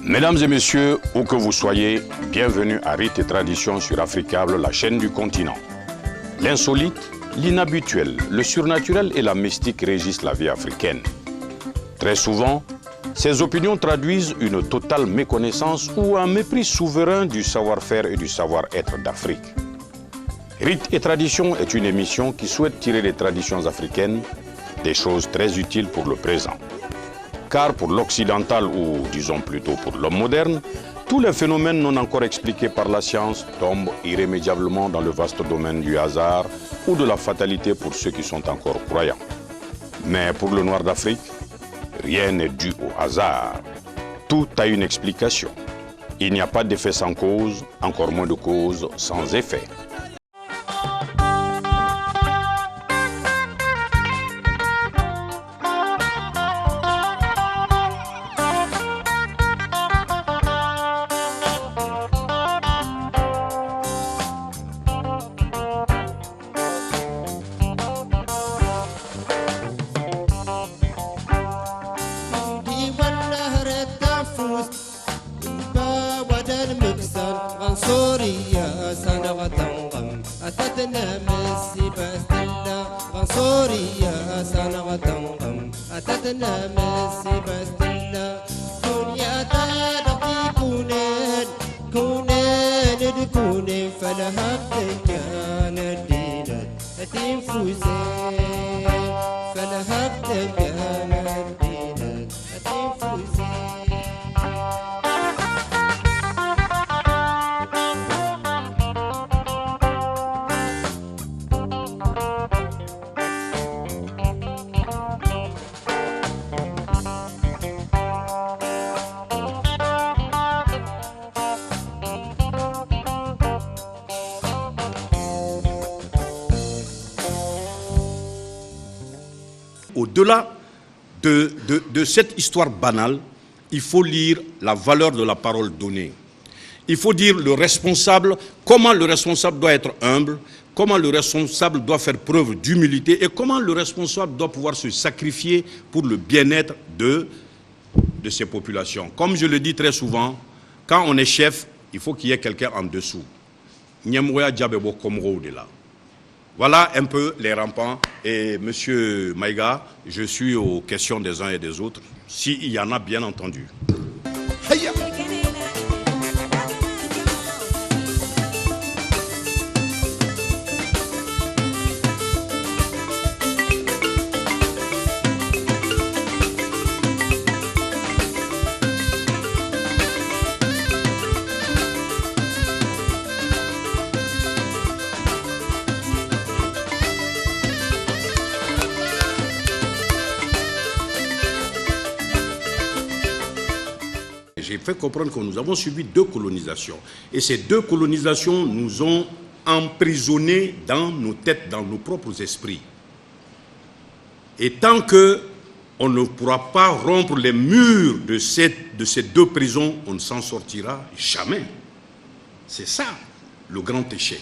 Mesdames et messieurs, où que vous soyez, bienvenue à Rites et Traditions sur Africable, la chaîne du continent. L'insolite, l'inhabituel, le surnaturel et la mystique régissent la vie africaine. Très souvent, ces opinions traduisent une totale méconnaissance ou un mépris souverain du savoir-faire et du savoir-être d'Afrique. Rites et Traditions est une émission qui souhaite tirer des traditions africaines des choses très utiles pour le présent. Car pour l'occidental, ou disons plutôt pour l'homme moderne, tous les phénomènes non encore expliqués par la science tombent irrémédiablement dans le vaste domaine du hasard ou de la fatalité pour ceux qui sont encore croyants. Mais pour le noir d'Afrique, rien n'est dû au hasard. Tout a une explication. Il n'y a pas d'effet sans cause, encore moins de cause sans effet. Au-delà de cette histoire banale, il faut lire la valeur de la parole donnée. Il faut dire le responsable, comment le responsable doit être humble, comment le responsable doit faire preuve d'humilité et comment le responsable doit pouvoir se sacrifier pour le bien-être de ces populations. Comme je le dis très souvent, quand on est chef, il faut qu'il y ait quelqu'un en dessous. Voilà un peu les rampants. Et Monsieur Maïga, je suis aux questions des uns et des autres, s'il y en a bien entendu. Hiya. J'ai fait comprendre que nous avons subi 2 colonisations. Et ces 2 colonisations nous ont emprisonnés dans nos têtes, dans nos propres esprits. Et tant qu'on ne pourra pas rompre les murs de ces 2 prisons, on ne s'en sortira jamais. C'est ça, le grand échec.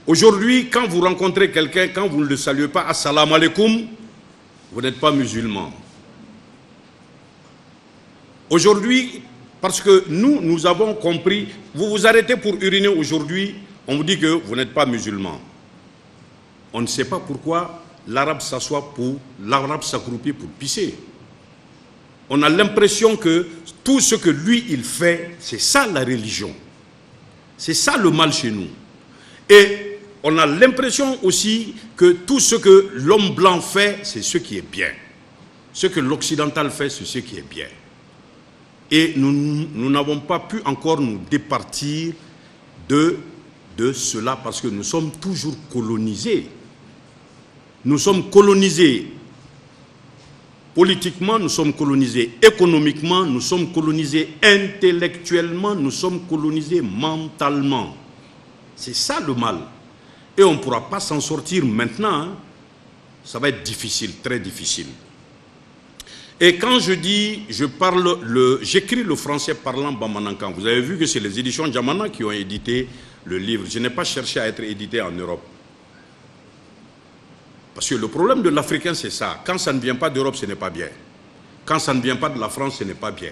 Aujourd'hui, quand vous rencontrez quelqu'un, quand vous ne le saluez pas, assalamu alaikum, vous n'êtes pas musulman. Aujourd'hui, parce que nous avons compris, vous vous arrêtez pour uriner aujourd'hui, on vous dit que vous n'êtes pas musulman. On ne sait pas pourquoi l'arabe s'accroupit pour pisser. On a l'impression que tout ce que lui, il fait, c'est ça la religion. C'est ça le mal chez nous. Et on a l'impression aussi que tout ce que l'homme blanc fait, c'est ce qui est bien. Ce que l'occidental fait, c'est ce qui est bien. Et nous n'avons pas pu encore nous départir de cela parce que nous sommes toujours colonisés. Nous sommes colonisés politiquement, nous sommes colonisés économiquement, nous sommes colonisés intellectuellement, nous sommes colonisés mentalement. C'est ça le mal. Et on ne pourra pas s'en sortir maintenant. Hein. Ça va être difficile, très difficile. Et quand je dis, j'écris le français parlant Bamanankan, vous avez vu que c'est les éditions Djamana qui ont édité le livre. Je n'ai pas cherché à être édité en Europe. Parce que le problème de l'Africain, c'est ça. Quand ça ne vient pas d'Europe, ce n'est pas bien. Quand ça ne vient pas de la France, ce n'est pas bien.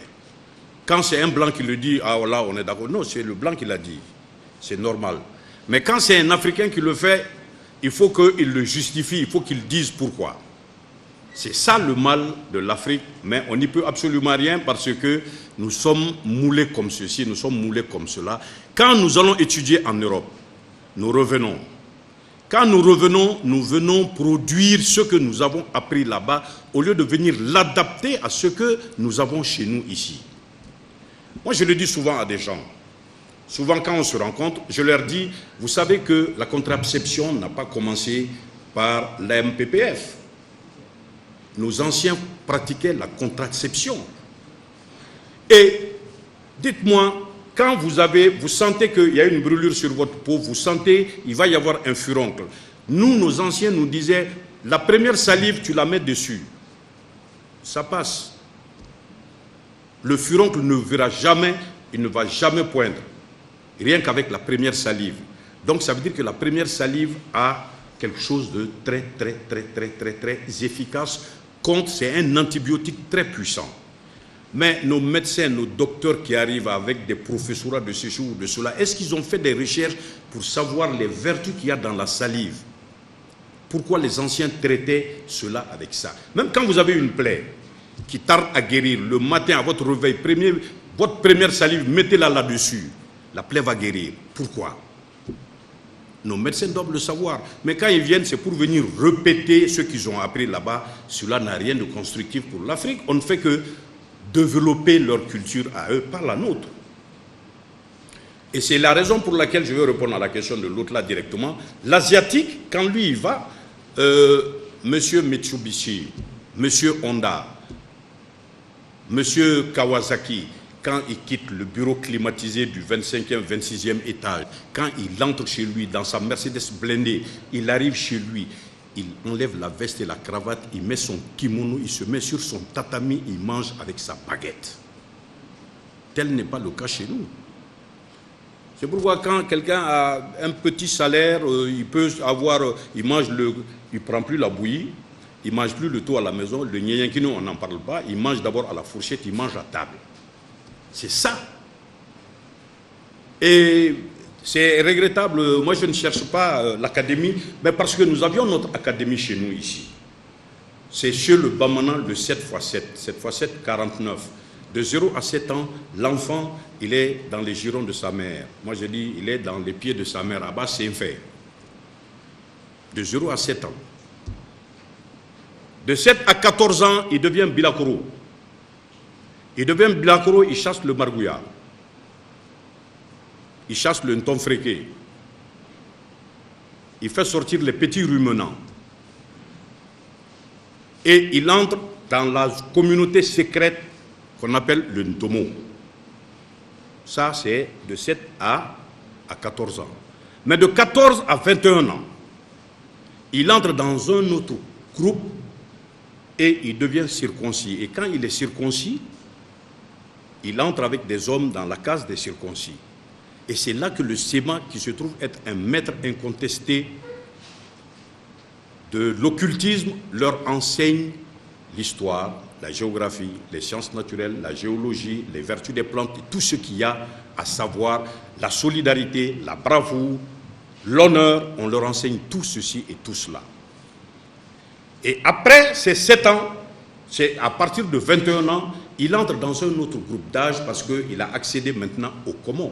Quand c'est un blanc qui le dit, ah là, on est d'accord. Non, c'est le blanc qui l'a dit. C'est normal. Mais quand c'est un Africain qui le fait, il faut qu'il le justifie, il faut qu'il dise pourquoi. C'est ça le mal de l'Afrique, mais on n'y peut absolument rien parce que nous sommes moulés comme ceci, nous sommes moulés comme cela. Quand nous allons étudier en Europe, nous revenons. Quand nous revenons, nous venons produire ce que nous avons appris là-bas au lieu de venir l'adapter à ce que nous avons chez nous ici. Moi, je le dis souvent à des gens. Souvent, quand on se rencontre, je leur dis, vous savez que la contraception n'a pas commencé par la MPPF. Nos anciens pratiquaient la contraception. Et dites-moi, quand vous sentez qu'il y a une brûlure sur votre peau, vous sentez qu'il va y avoir un furoncle. Nous, nos anciens nous disaient, la première salive, tu la mets dessus. Ça passe. Le furoncle ne verra jamais, il ne va jamais poindre. Rien qu'avec la première salive. Donc ça veut dire que la première salive a quelque chose de très efficace contre, c'est un antibiotique très puissant. Mais nos médecins, nos docteurs qui arrivent avec des professorats de ceci ou de cela, est-ce qu'ils ont fait des recherches pour savoir les vertus qu'il y a dans la salive? Pourquoi les anciens traitaient cela avec ça? Même quand vous avez une plaie qui tarde à guérir, le matin à votre réveil, votre première salive, mettez-la là-dessus. La plaie va guérir. Pourquoi? Nos médecins doivent le savoir. Mais quand ils viennent, c'est pour venir répéter ce qu'ils ont appris là-bas. Cela n'a rien de constructif pour l'Afrique. On ne fait que développer leur culture à eux, pas la nôtre. Et c'est la raison pour laquelle je vais répondre à la question de l'autre là directement. L'Asiatique, quand lui il va, Monsieur Mitsubishi, Monsieur Honda, Monsieur Kawasaki, quand il quitte le bureau climatisé du 25e, 26e étage, quand il entre chez lui dans sa Mercedes blindée, il arrive chez lui, il enlève la veste et la cravate, il met son kimono, il se met sur son tatami, il mange avec sa baguette. Tel n'est pas le cas chez nous. C'est pourquoi quand quelqu'un a un petit salaire, il peut avoir, il prend plus la bouillie, il mange plus le tout à la maison, le nyenyenkino on n'en parle pas, il mange d'abord à la fourchette, il mange à table. C'est ça. Et c'est regrettable, moi je ne cherche pas l'académie, mais parce que nous avions notre académie chez nous ici. C'est chez le Bamana, le 7x7, 7x7, 49. De 0 à 7 ans, l'enfant, il est dans les girons de sa mère. Moi je dis, il est dans les pieds de sa mère. Là-bas, c'est un fait. De 0 à 7 ans. De 7 à 14 ans, il devient Bilakoro. Il devient Bilakoro, il chasse le margouya. Il chasse le ntonfréqué. Il fait sortir les petits ruminants. Et il entre dans la communauté secrète qu'on appelle le Ntomo. Ça, c'est de 7 à 14 ans. Mais de 14 à 21 ans, il entre dans un autre groupe et il devient circoncis. Et quand il est circoncis, il entre avec des hommes dans la case des circoncis. Et c'est là que le Séma, qui se trouve être un maître incontesté de l'occultisme, leur enseigne l'histoire, la géographie, les sciences naturelles, la géologie, les vertus des plantes, tout ce qu'il y a à savoir, la solidarité, la bravoure, l'honneur, on leur enseigne tout ceci et tout cela. Et après ces 7 ans, c'est à partir de 21 ans, il entre dans un autre groupe d'âge parce qu'il a accédé maintenant au Komon.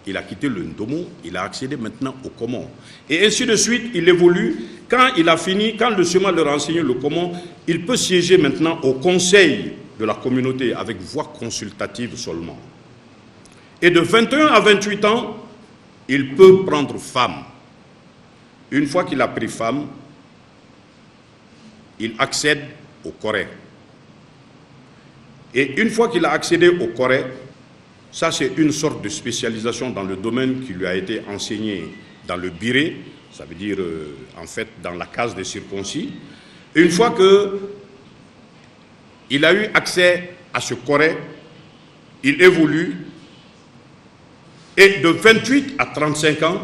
Il a quitté le Ndomo, il a accédé maintenant au Komon. Et ainsi de suite, il évolue. Quand il a fini, quand le Séma leur a enseigné le Komon, il peut siéger maintenant au conseil de la communauté avec voix consultative seulement. Et de 21 à 28 ans, il peut prendre femme. Une fois qu'il a pris femme, il accède au Corée. Et une fois qu'il a accédé au Corée, ça c'est une sorte de spécialisation dans le domaine qui lui a été enseigné dans le biré, ça veut dire en fait dans la case des circoncis. Et une fois qu'il a eu accès à ce Corée, il évolue et de 28 à 35 ans,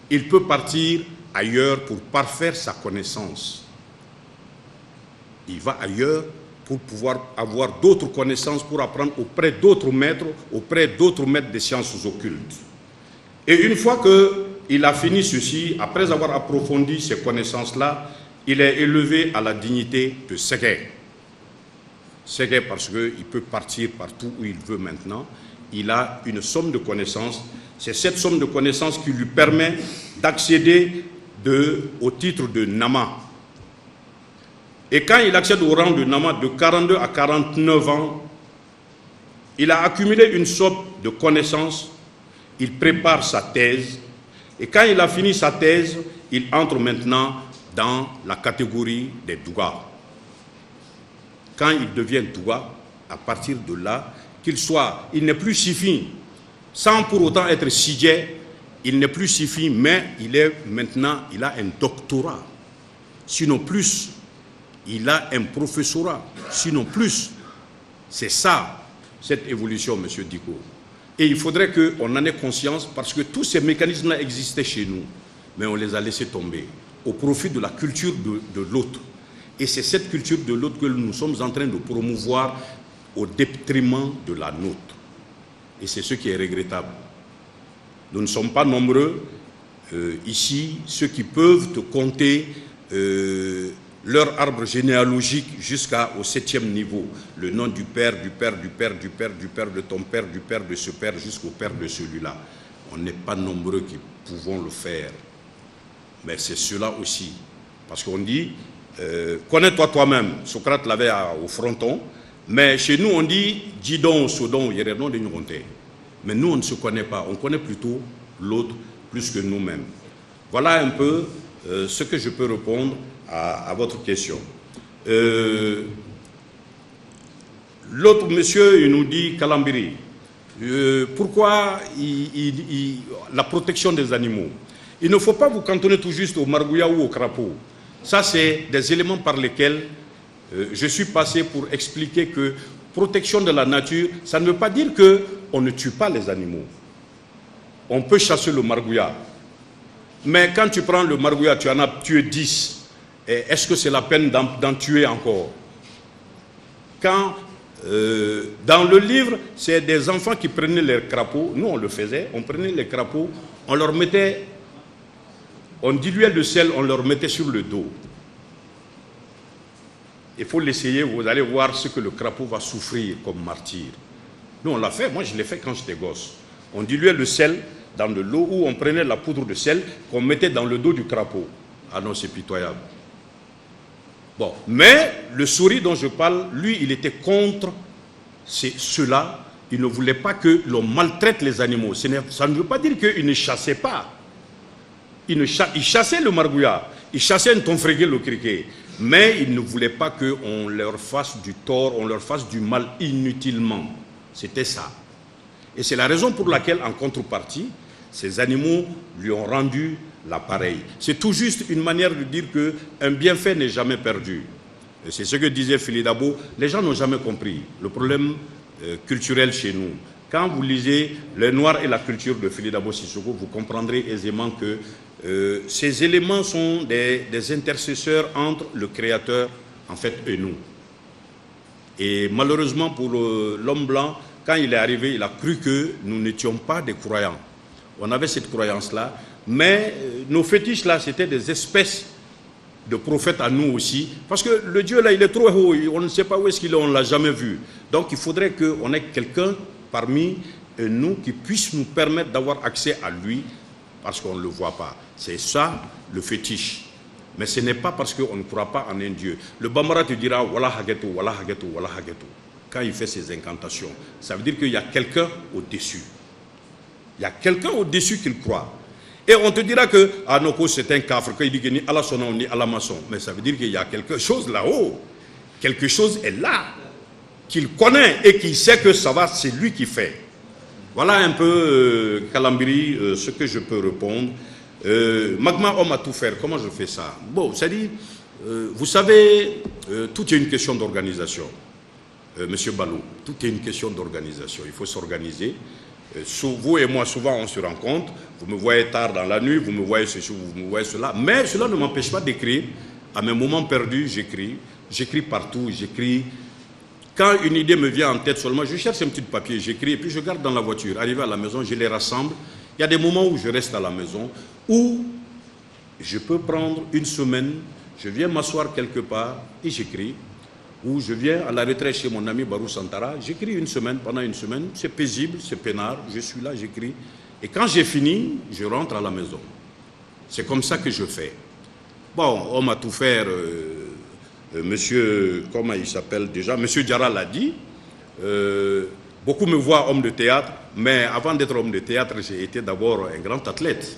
il peut partir ailleurs pour parfaire sa connaissance. Il va ailleurs pour pouvoir avoir d'autres connaissances, pour apprendre auprès d'autres maîtres des sciences occultes. Et une fois qu'il a fini ceci, après avoir approfondi ces connaissances-là, il est élevé à la dignité de Ségué. Ségué parce qu'il peut partir partout où il veut maintenant. Il a une somme de connaissances. C'est cette somme de connaissances qui lui permet d'accéder au titre de Nama. Et quand il accède au rang de Nama de 42 à 49 ans, il a accumulé une somme de connaissances, il prépare sa thèse, et quand il a fini sa thèse, il entre maintenant dans la catégorie des Dougas. Quand il devient Douga, à partir de là, il n'est plus Sifi, sans pour autant être Sidje, il n'est plus Sifi, mais il a un doctorat, sinon plus. Il a un professorat, sinon plus. C'est ça, cette évolution, M. Diko. Et il faudrait qu'on en ait conscience parce que tous ces mécanismes-là existaient chez nous, mais on les a laissés tomber au profit de la culture de l'autre. Et c'est cette culture de l'autre que nous sommes en train de promouvoir au détriment de la nôtre. Et c'est ce qui est regrettable. Nous ne sommes pas nombreux ici, ceux qui peuvent te compter leur arbre généalogique jusqu'au 7e niveau. Le nom du père, du père, du père, du père, du père de ton père, du père de ce père, jusqu'au père de celui-là. On n'est pas nombreux qui pouvons le faire. Mais c'est cela aussi. Parce qu'on dit, connais-toi toi-même. Socrate l'avait au fronton. Mais chez nous, on dit, Didon, Sodon, Yéredon, de Nuronté. Mais nous, on ne se connaît pas. On connaît plutôt l'autre plus que nous-mêmes. Voilà un peu ce que je peux répondre à votre question. L'autre monsieur, il nous dit, Kalambiri, pourquoi la protection des animaux? Il ne faut pas vous cantonner tout juste au margouillat ou au crapaud. Ça, c'est des éléments par lesquels je suis passé pour expliquer que protection de la nature, ça ne veut pas dire qu'on ne tue pas les animaux. On peut chasser le margouillat. Mais quand tu prends le margouillat, tu en as tué 10. Est-ce que c'est la peine d'en tuer encore? Quand, dans le livre, c'est des enfants qui prenaient les crapauds. Nous, on le faisait. On prenait les crapauds, on leur mettait, on diluait le sel, on leur mettait sur le dos. Il faut l'essayer, vous allez voir ce que le crapaud va souffrir comme martyr. Nous, on l'a fait. Moi, je l'ai fait quand j'étais gosse. On diluait le sel dans de l'eau ou on prenait la poudre de sel qu'on mettait dans le dos du crapaud. Ah non, c'est pitoyable. Bon, mais le souris dont je parle, lui, il était contre cela. Il ne voulait pas que l'on maltraite les animaux. Ça ne veut pas dire qu'il ne chassait pas. Il chassait le margouillat, il chassait un tonfrégué, le criquet. Mais il ne voulait pas qu'on leur fasse du tort, on leur fasse du mal inutilement. C'était ça. Et c'est la raison pour laquelle, en contrepartie, ces animaux lui ont rendu l'appareil. C'est tout juste une manière de dire qu'un bienfait n'est jamais perdu. C'est ce que disait Fili Dabo. Les gens n'ont jamais compris le problème culturel chez nous. Quand vous lisez Le Noir et la culture de Fili Dabo Sissoko, vous comprendrez aisément que ces éléments sont des intercesseurs entre le Créateur, en fait, et nous. Et malheureusement pour l'homme blanc, quand il est arrivé, il a cru que nous n'étions pas des croyants. On avait cette croyance-là, mais nos fétiches là, c'était des espèces de prophètes à nous aussi, parce que le Dieu là, il est trop haut, on ne sait pas où est-ce qu'il est, on ne l'a jamais vu. Donc il faudrait qu'on ait quelqu'un parmi nous qui puisse nous permettre d'avoir accès à lui, parce qu'on ne le voit pas. C'est ça le fétiche. Mais ce n'est pas parce qu'on ne croit pas en un Dieu. Le Bambara te dira Wala Hageto, Wala Hageto, Wala Hageto. Quand il fait ses incantations, ça veut dire qu'il y a quelqu'un au-dessus. Il y a quelqu'un au-dessus qu'il croit. Et on te dira que Anoko c'est un kafre, qu'il dit que ni Allah son ni Allah maçon. Mais ça veut dire qu'il y a quelque chose là-haut. Quelque chose est là, qu'il connaît et qu'il sait que ça va, c'est lui qui fait. Voilà un peu, Kalambiri, ce que je peux répondre. Magma homme à tout faire, comment je fais ça? Bon, c'est-à-dire, vous savez, tout est une question d'organisation. Monsieur Balou, tout est une question d'organisation. Il faut s'organiser. Vous et moi, souvent, on se rencontre. Vous me voyez tard dans la nuit, vous me voyez ceci, vous me voyez cela. Mais cela ne m'empêche pas d'écrire. À mes moments perdus, j'écris. J'écris partout, j'écris Quand une idée me vient en tête seulement, je cherche un petit papier, j'écris, et puis je garde dans la voiture. Arrivé à la maison, je les rassemble. Il y a des moments où je reste à la maison, où je peux prendre une semaine, je viens m'asseoir quelque part et j'écris. Ou je viens à la retraite chez mon ami Barou Santara, j'écris une semaine, pendant une semaine, c'est paisible, c'est peinard, je suis là, j'écris. Et quand j'ai fini, je rentre à la maison. C'est comme ça que je fais. Bon, on m'a tout fait, monsieur, comment il s'appelle déjà, monsieur Diarra l'a dit, beaucoup me voient homme de théâtre, mais avant d'être homme de théâtre, j'ai été d'abord un grand athlète.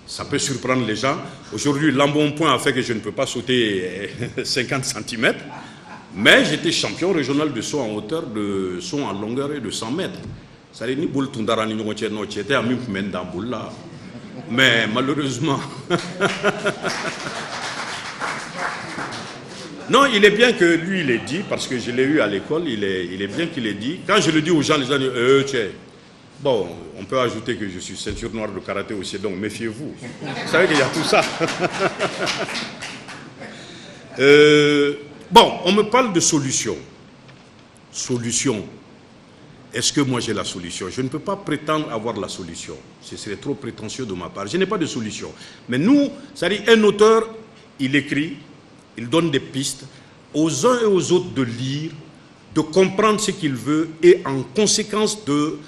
Ça peut surprendre les gens. Aujourd'hui, l'embonpoint a fait que je ne peux pas sauter 50 cm. Mais j'étais champion régional de saut en hauteur, de saut en longueur et de 100 mètres. Ça n'est ni boule tundarani ni moitié non, j'étais à Mimfmen dans boule là. Mais malheureusement. Non, il est bien que lui, il ait dit, parce que je l'ai eu à l'école, il est bien qu'il ait dit. Quand je le dis aux gens, les gens disent tiens. Bon, on peut ajouter que je suis ceinture noire de karaté aussi, donc méfiez-vous. Vous savez qu'il y a tout ça. Bon, on me parle de solution. Solution. Est-ce que moi j'ai la solution? Je ne peux pas prétendre avoir la solution. Ce serait trop prétentieux de ma part. Je n'ai pas de solution. Mais nous, c'est-à-dire un auteur, il écrit, il donne des pistes aux uns et aux autres de lire, de comprendre ce qu'il veut et en conséquence de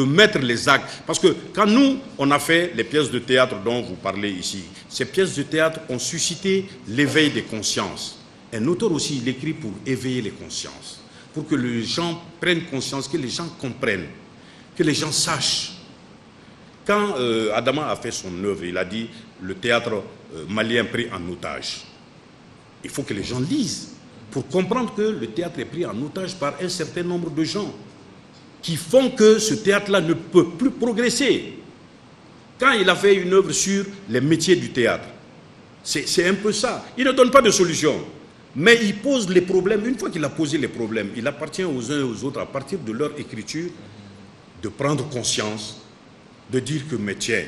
mettre les actes. Parce que quand nous, on a fait les pièces de théâtre dont vous parlez ici, ces pièces de théâtre ont suscité l'éveil des consciences. Un auteur aussi, il écrit pour éveiller les consciences, pour que les gens prennent conscience, que les gens comprennent, que les gens sachent. Quand Adama a fait son œuvre, il a dit le théâtre malien pris en otage. Il faut que les gens lisent pour comprendre que le théâtre est pris en otage par un certain nombre de gens qui font que ce théâtre-là ne peut plus progresser. Quand il a fait une œuvre sur les métiers du théâtre, c'est un peu ça. Il ne donne pas de solution, mais il pose les problèmes. Une fois qu'il a posé les problèmes, il appartient aux uns et aux autres, à partir de leur écriture, de prendre conscience, de dire que, mais tiens,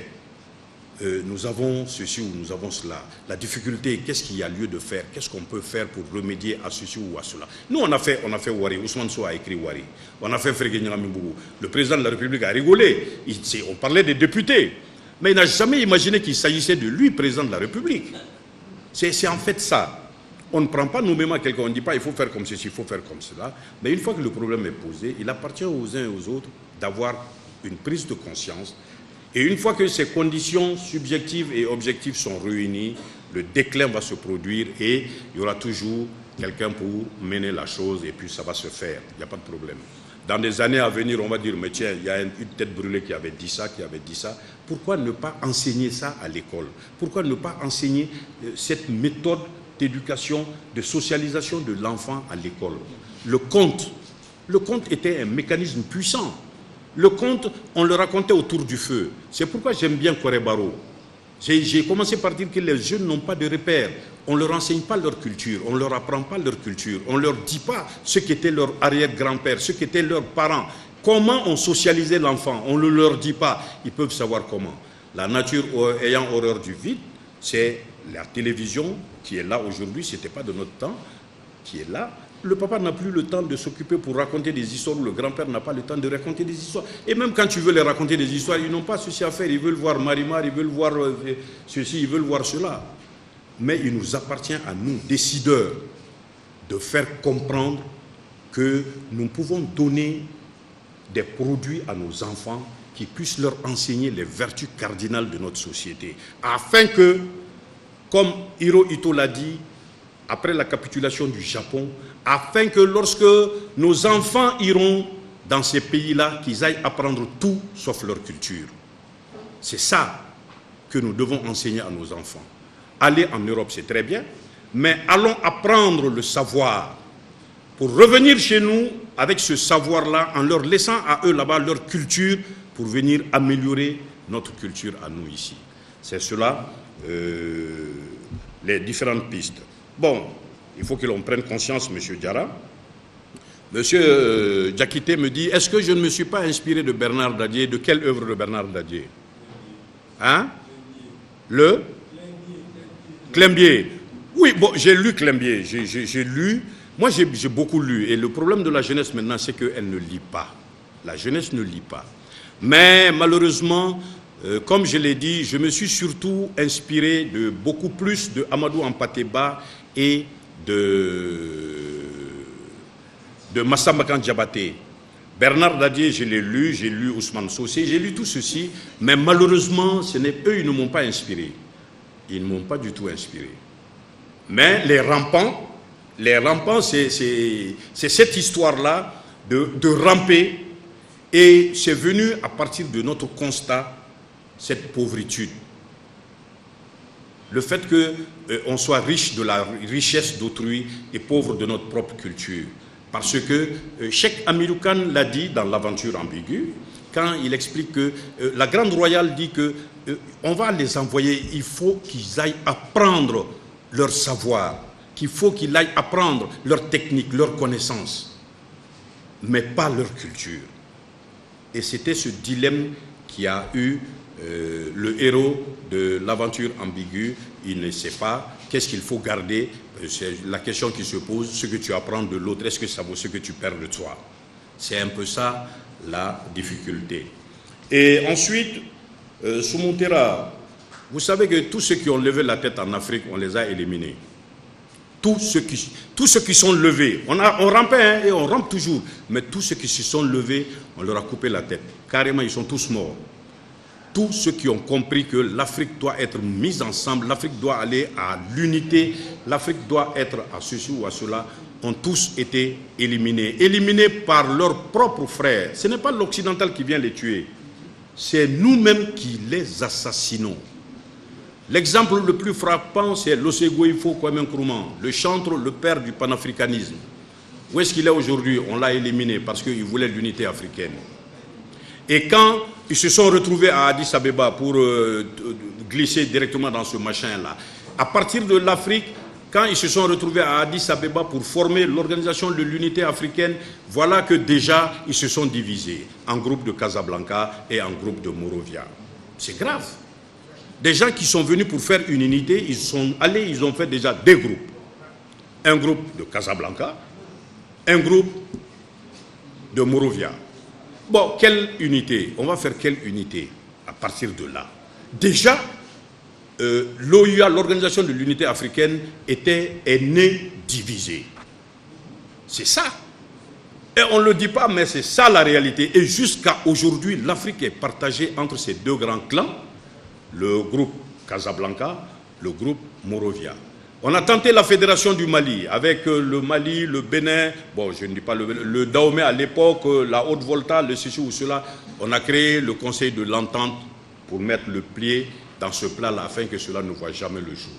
nous avons ceci ou nous avons cela. La difficulté, qu'est-ce qu'il y a lieu de faire? Qu'est-ce qu'on peut faire pour remédier à ceci ou à cela? Nous, on a fait Wari. Ousmane Sow a écrit Wari. On a fait Frégué Nyamimbougou. Le président de la République a rigolé. On parlait des députés. Mais il n'a jamais imaginé qu'il s'agissait de lui, président de la République. C'est en fait ça. On ne prend pas nommément quelqu'un, on ne dit pas il faut faire comme ceci, il faut faire comme cela. Mais une fois que le problème est posé, il appartient aux uns et aux autres d'avoir une prise de conscience. Et une fois que ces conditions subjectives et objectives sont réunies, le déclin va se produire et il y aura toujours quelqu'un pour mener la chose et puis ça va se faire. Il n'y a pas de problème. Dans des années à venir, on va dire, mais tiens, il y a une tête brûlée qui avait dit ça, qui avait dit ça. Pourquoi ne pas enseigner ça à l'école? Pourquoi ne pas enseigner cette méthode d'éducation, de socialisation de l'enfant à l'école? Le conte était un mécanisme puissant. Le conte, on le racontait autour du feu. C'est pourquoi j'aime bien Koré Baro. J'ai commencé par dire que les jeunes n'ont pas de repères. On ne leur enseigne pas leur culture, on ne leur apprend pas leur culture, on ne leur dit pas ce qu'était leur arrière-grand-père, ce qu'étaient leurs parents. Comment on socialisait l'enfant, on ne leur dit pas. Ils peuvent savoir comment. La nature ayant horreur du vide, c'est la télévision qui est là aujourd'hui, ce n'était pas de notre temps, qui est là. Le papa n'a plus le temps de s'occuper pour raconter des histoires, ou le grand-père n'a pas le temps de raconter des histoires. Et même quand tu veux les raconter des histoires, ils n'ont pas ceci à faire. Ils veulent voir Marimar, ils veulent voir ceci, ils veulent voir cela. Mais il nous appartient à nous, décideurs, de faire comprendre que nous pouvons donner des produits à nos enfants qui puissent leur enseigner les vertus cardinales de notre société. Afin que, comme Hiro Ito l'a dit, après la capitulation du Japon, afin que lorsque nos enfants iront dans ces pays-là, qu'ils aillent apprendre tout sauf leur culture. C'est ça que nous devons enseigner à nos enfants. Aller en Europe, c'est très bien, mais allons apprendre le savoir pour revenir chez nous avec ce savoir-là, en leur laissant à eux là-bas leur culture pour venir améliorer notre culture à nous ici. C'est cela, les différentes pistes. Bon, il faut que l'on prenne conscience, M. Diarra. M. Diakité me dit, est-ce que je ne me suis pas inspiré de Bernard Dadier? De quelle œuvre de Bernard Dadier? Hein? Le Clembier. Oui, bon, j'ai lu Clembier. J'ai lu, Moi, j'ai beaucoup lu. Et le problème de la jeunesse maintenant, c'est qu'elle ne lit pas. La jeunesse ne lit pas. Mais malheureusement, comme je l'ai dit, je me suis surtout inspiré de beaucoup plus de Amadou Hampâté-Bâ et de Massa Makan Diabaté. Bernard Dadié, je l'ai lu, j'ai lu Ousmane Sosé, j'ai lu tout ceci, mais malheureusement, eux, ils ne m'ont pas inspiré. Ils ne m'ont pas du tout inspiré. Mais les rampants, c'est cette histoire-là de ramper, et c'est venu à partir de notre constat, cette pauvritude. Le fait qu'on soit riche de la richesse d'autrui et pauvre de notre propre culture. Parce que Cheikh Hamidou Kane l'a dit dans l'aventure ambiguë, quand il explique que la Grande Royale dit que on va les envoyer, il faut qu'ils aillent apprendre leur savoir, qu'il faut qu'ils aillent apprendre leur technique, leur connaissance, mais pas leur culture. Et c'était ce dilemme qui a eu le héros de l'aventure ambiguë. Il ne sait pas qu'est-ce qu'il faut garder. C'est la question qui se pose, ce que tu apprends de l'autre, est-ce que ça vaut ce que tu perds de toi? C'est un peu ça la difficulté. Et ensuite, Soumoutera, vous savez que tous ceux qui ont levé la tête en Afrique, on les a éliminés. Tous ceux qui sont levés, on rampait hein, et on rampe toujours, mais tous ceux qui se sont levés, on leur a coupé la tête. Carrément, ils sont tous morts. Tous ceux qui ont compris que l'Afrique doit être mise ensemble, l'Afrique doit aller à l'unité, l'Afrique doit être à ceci ou à cela, ont tous été éliminés. Éliminés par leurs propres frères. Ce n'est pas l'occidental qui vient les tuer. C'est nous-mêmes qui les assassinons. L'exemple le plus frappant, c'est Losseguo-Ifo Kwame Nkrumah, le chantre, le père du panafricanisme. Où est-ce qu'il est aujourd'hui? On l'a éliminé parce qu'il voulait l'unité africaine. Et quand ils se sont retrouvés à Addis Abeba pour glisser directement dans ce machin-là, à partir de l'Afrique, quand ils se sont retrouvés à Addis Abeba pour former l'organisation de l'unité africaine, voilà que déjà ils se sont divisés en groupe de Casablanca et en groupe de Monrovia. C'est grave. Des gens qui sont venus pour faire une unité, ils sont allés, ils ont fait déjà deux groupes. Un groupe de Casablanca, un groupe de Monrovia. Bon, quelle unité? On va faire quelle unité à partir de là? Déjà, l'OUA, l'Organisation de l'Unité africaine, est née divisée. C'est ça. Et on ne le dit pas, mais c'est ça la réalité. Et jusqu'à aujourd'hui, l'Afrique est partagée entre ces deux grands clans, le groupe Casablanca, le groupe Monrovia. On a tenté la fédération du Mali, avec le Mali, le Bénin, bon, je ne dis pas le Dahomey à l'époque, la Haute-Volta, le ceci ou cela. On a créé le Conseil de l'Entente pour mettre le pied dans ce plat-là, afin que cela ne voit jamais le jour.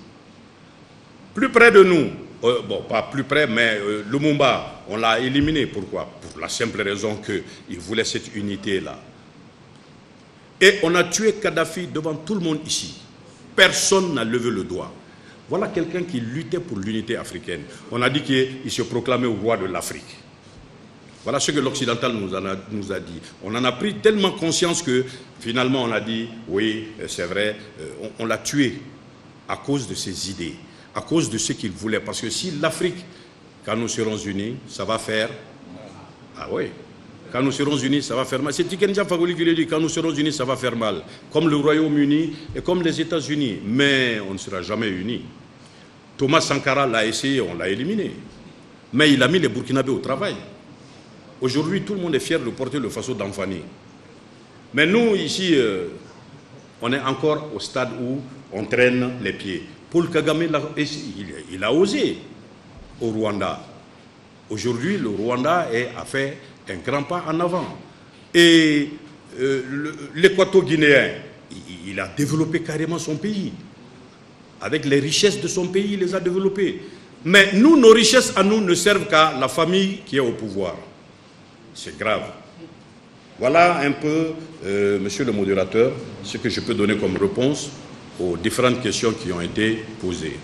Plus près de nous, bon, pas plus près, mais Lumumba, on l'a éliminé. Pourquoi? Pour la simple raison qu'il voulait cette unité-là. Et on a tué Kadhafi devant tout le monde ici. Personne n'a levé le doigt. Voilà quelqu'un qui luttait pour l'unité africaine. On a dit qu'il se proclamait roi de l'Afrique. Voilà ce que l'Occidental nous a dit. On en a pris tellement conscience que finalement on a dit, oui, c'est vrai, on l'a tué à cause de ses idées, à cause de ce qu'il voulait. Parce que si l'Afrique, quand nous serons unis, ça va faire... Ah oui, quand nous serons unis, ça va faire mal. C'est Tikenja Fagoli qui le dit, quand nous serons unis, ça va faire mal. Comme le Royaume-Uni et comme les États-Unis. Mais on ne sera jamais unis. Thomas Sankara l'a essayé, on l'a éliminé. Mais il a mis les Burkinabés au travail. Aujourd'hui, tout le monde est fier de porter le Faso d'Anfani. Mais nous, ici, on est encore au stade où on traîne les pieds. Paul Kagame, il a osé au Rwanda. Aujourd'hui, le Rwanda a fait un grand pas en avant. Et l'Équato-Guinéen, il a développé carrément son pays. Avec les richesses de son pays, il les a développées. Mais nous, nos richesses à nous ne servent qu'à la famille qui est au pouvoir. C'est grave. Voilà un peu, monsieur le modérateur, ce que je peux donner comme réponse aux différentes questions qui ont été posées.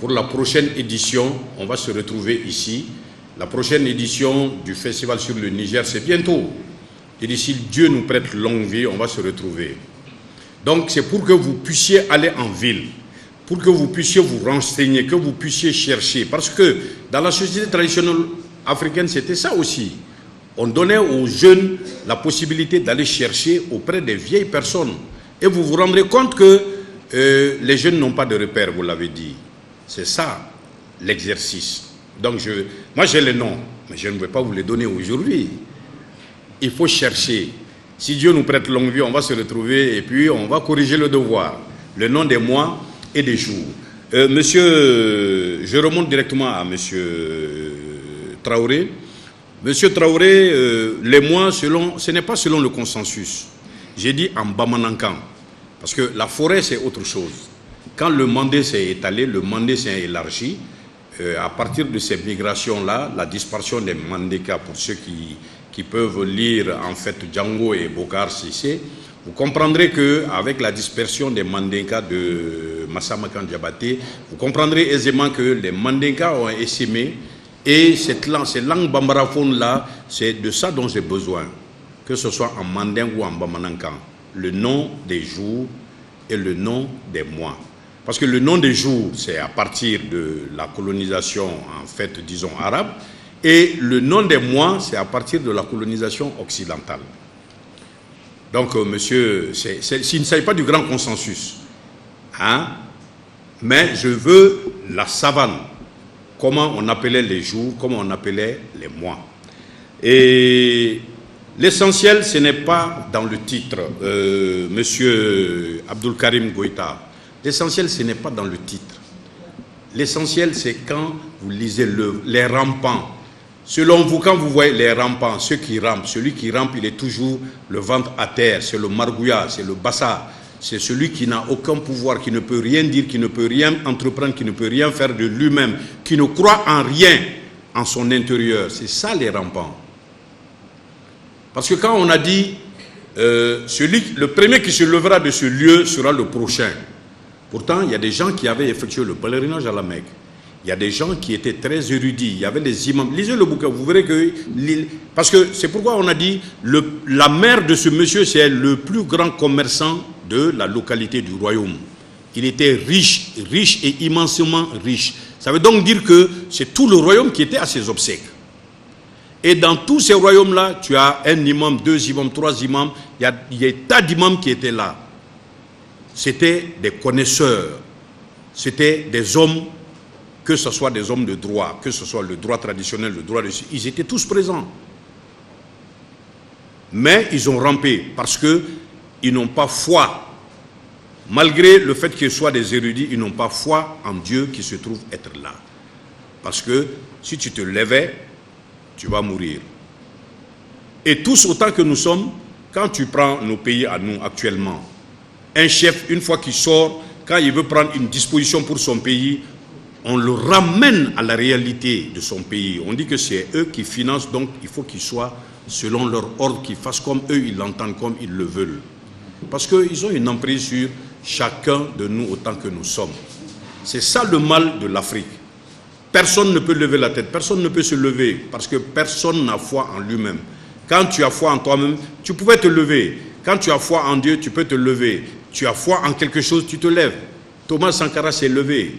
Pour la prochaine édition, on va se retrouver ici. La prochaine édition du Festival sur le Niger, c'est bientôt. Et d'ici, Dieu nous prête longue vie, on va se retrouver. Donc, c'est pour que vous puissiez aller en ville, pour que vous puissiez vous renseigner, que vous puissiez chercher. Parce que dans la société traditionnelle africaine, c'était ça aussi. On donnait aux jeunes la possibilité d'aller chercher auprès des vieilles personnes. Et vous vous rendrez compte que les jeunes n'ont pas de repères, vous l'avez dit. C'est ça, l'exercice. Donc, moi j'ai les noms, mais je ne vais pas vous les donner aujourd'hui. Il faut chercher. Si Dieu nous prête longue vie, on va se retrouver et puis on va corriger le devoir. Le nom des mois et des jours. Monsieur, je remonte directement à monsieur Traoré. Monsieur Traoré, les mois, ce n'est pas selon le consensus. J'ai dit en Bamanankan. Parce que la forêt, c'est autre chose. Quand le Mandé s'est étalé, le Mandé s'est élargi, à partir de ces migrations-là, la disparition des Mandékas, pour ceux qui peuvent lire en fait Django et Bokar Sissé, vous comprendrez qu'avec la dispersion des Mandinkas de Massamakan Diabaté, vous comprendrez aisément que les Mandinkas ont essaimé et ces langues bambaraphones-là, c'est de ça dont j'ai besoin, que ce soit en Manding ou en Bamanankan, le nom des jours et le nom des mois. Parce que le nom des jours, c'est à partir de la colonisation, en fait, disons, arabe, et le nom des mois, c'est à partir de la colonisation occidentale. Donc, monsieur, il ne s'agit pas du grand consensus. Hein? Mais je veux la savane. Comment on appelait les jours, comment on appelait les mois. Et l'essentiel, ce n'est pas dans le titre, monsieur Abdul Karim Goïta. L'essentiel, ce n'est pas dans le titre. L'essentiel, c'est quand vous lisez les rampants. Selon vous, quand vous voyez les rampants, ceux qui rampent, celui qui rampe, il est toujours le ventre à terre, c'est le margouya, c'est le bassa, c'est celui qui n'a aucun pouvoir, qui ne peut rien dire, qui ne peut rien entreprendre, qui ne peut rien faire de lui-même, qui ne croit en rien en son intérieur. C'est ça les rampants. Parce que quand on a dit, le premier qui se lèvera de ce lieu sera le prochain. Pourtant, il y a des gens qui avaient effectué le pèlerinage à la Mecque. Il y a des gens qui étaient très érudits. Il y avait des imams. Lisez le bouquin, vous verrez que... Parce que c'est pourquoi on a dit, la mère de ce monsieur, c'est le plus grand commerçant de la localité du royaume. Il était riche, riche et immensément riche. Ça veut donc dire que c'est tout le royaume qui était à ses obsèques. Et dans tous ces royaumes-là, tu as un imam, deux imams, trois imams. Il y a des tas d'imams qui étaient là. C'était des connaisseurs. C'était des hommes, que ce soit des hommes de droit, que ce soit le droit traditionnel, le droit de... Ils étaient tous présents. Mais ils ont rampé parce qu'ils n'ont pas foi. Malgré le fait qu'ils soient des érudits, ils n'ont pas foi en Dieu qui se trouve être là. Parce que si tu te lèvais, tu vas mourir. Et tous autant que nous sommes, quand tu prends nos pays à nous actuellement, un chef, une fois qu'il sort, quand il veut prendre une disposition pour son pays, on le ramène à la réalité de son pays. On dit que c'est eux qui financent, donc il faut qu'ils soient selon leur ordre, qu'ils fassent comme eux, ils l'entendent comme ils le veulent. Parce qu'ils ont une emprise sur chacun de nous autant que nous sommes. C'est ça le mal de l'Afrique. Personne ne peut lever la tête, personne ne peut se lever, parce que personne n'a foi en lui-même. Quand tu as foi en toi-même, tu pouvais te lever. Quand tu as foi en Dieu, tu peux te lever. Tu as foi en quelque chose, tu te lèves. Thomas Sankara s'est levé.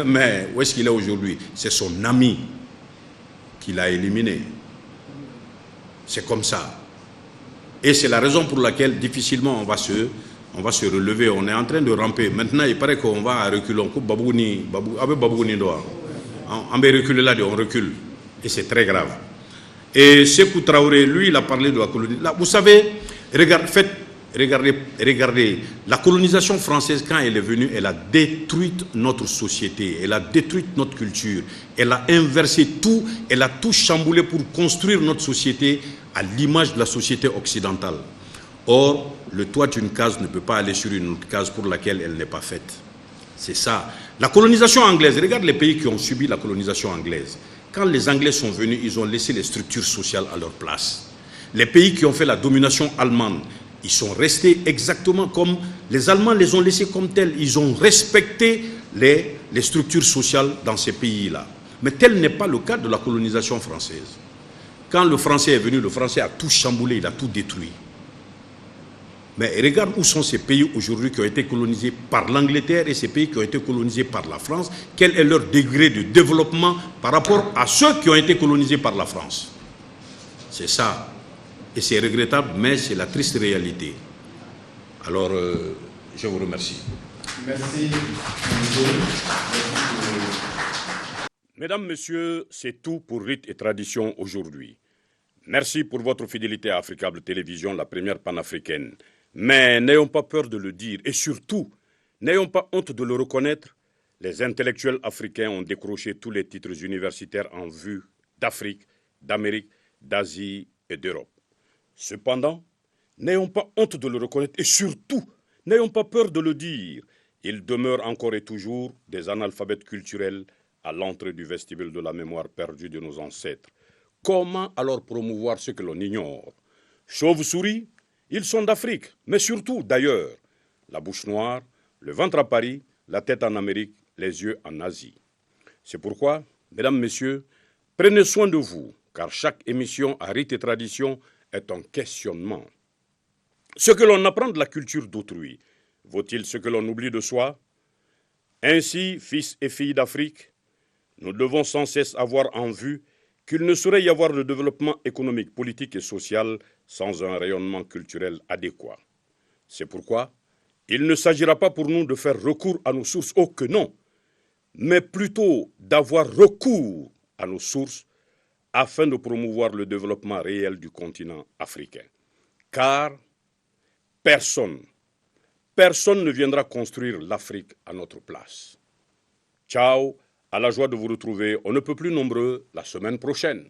Mais où est-ce qu'il est aujourd'hui? C'est son ami qui l'a éliminé. C'est comme ça. Et c'est la raison pour laquelle difficilement on va se relever. On est en train de ramper. Maintenant, il paraît qu'on va reculer. On coupe Babouni. On va reculer là, on recule. Et c'est très grave. Et Sékou Traoré, lui, il a parlé de la colonisation. Vous savez, regardez, la colonisation française, quand elle est venue, elle a détruit notre société, elle a détruit notre culture, elle a inversé tout, elle a tout chamboulé pour construire notre société à l'image de la société occidentale. Or, le toit d'une case ne peut pas aller sur une autre case pour laquelle elle n'est pas faite. C'est ça. La colonisation anglaise, regarde les pays qui ont subi la colonisation anglaise. Quand les Anglais sont venus, ils ont laissé les structures sociales à leur place. Les pays qui ont fait la domination allemande, ils sont restés exactement comme... Les Allemands les ont laissés comme tels. Ils ont respecté les structures sociales dans ces pays-là. Mais tel n'est pas le cas de la colonisation française. Quand le Français est venu, le Français a tout chamboulé, il a tout détruit. Mais regarde où sont ces pays aujourd'hui qui ont été colonisés par l'Angleterre et ces pays qui ont été colonisés par la France. Quel est leur degré de développement par rapport à ceux qui ont été colonisés par la France? C'est ça. Et c'est regrettable, mais c'est la triste réalité. Alors, je vous remercie. Merci. Mesdames, Messieurs, c'est tout pour Rites et Traditions aujourd'hui. Merci pour votre fidélité à Africable Télévision, la première panafricaine. Mais n'ayons pas peur de le dire et surtout, n'ayons pas honte de le reconnaître. Les intellectuels africains ont décroché tous les titres universitaires en vue d'Afrique, d'Amérique, d'Asie et d'Europe. Cependant, n'ayons pas honte de le reconnaître et surtout, n'ayons pas peur de le dire. Ils demeurent encore et toujours des analphabètes culturels à l'entrée du vestibule de la mémoire perdue de nos ancêtres. Comment alors promouvoir ce que l'on ignore? Chauves-souris, ils sont d'Afrique, mais surtout d'ailleurs. La bouche noire, le ventre à Paris, la tête en Amérique, les yeux en Asie. C'est pourquoi, mesdames, messieurs, prenez soin de vous, car chaque émission à Rites et Traditions est un questionnement. Ce que l'on apprend de la culture d'autrui, vaut-il ce que l'on oublie de soi? Ainsi, fils et filles d'Afrique, nous devons sans cesse avoir en vue qu'il ne saurait y avoir de développement économique, politique et social sans un rayonnement culturel adéquat. C'est pourquoi il ne s'agira pas pour nous de faire recours à nos sources, oh que non, mais plutôt d'avoir recours à nos sources afin de promouvoir le développement réel du continent africain. Car personne ne viendra construire l'Afrique à notre place. Ciao, à la joie de vous retrouver, on ne peut plus nombreux, la semaine prochaine.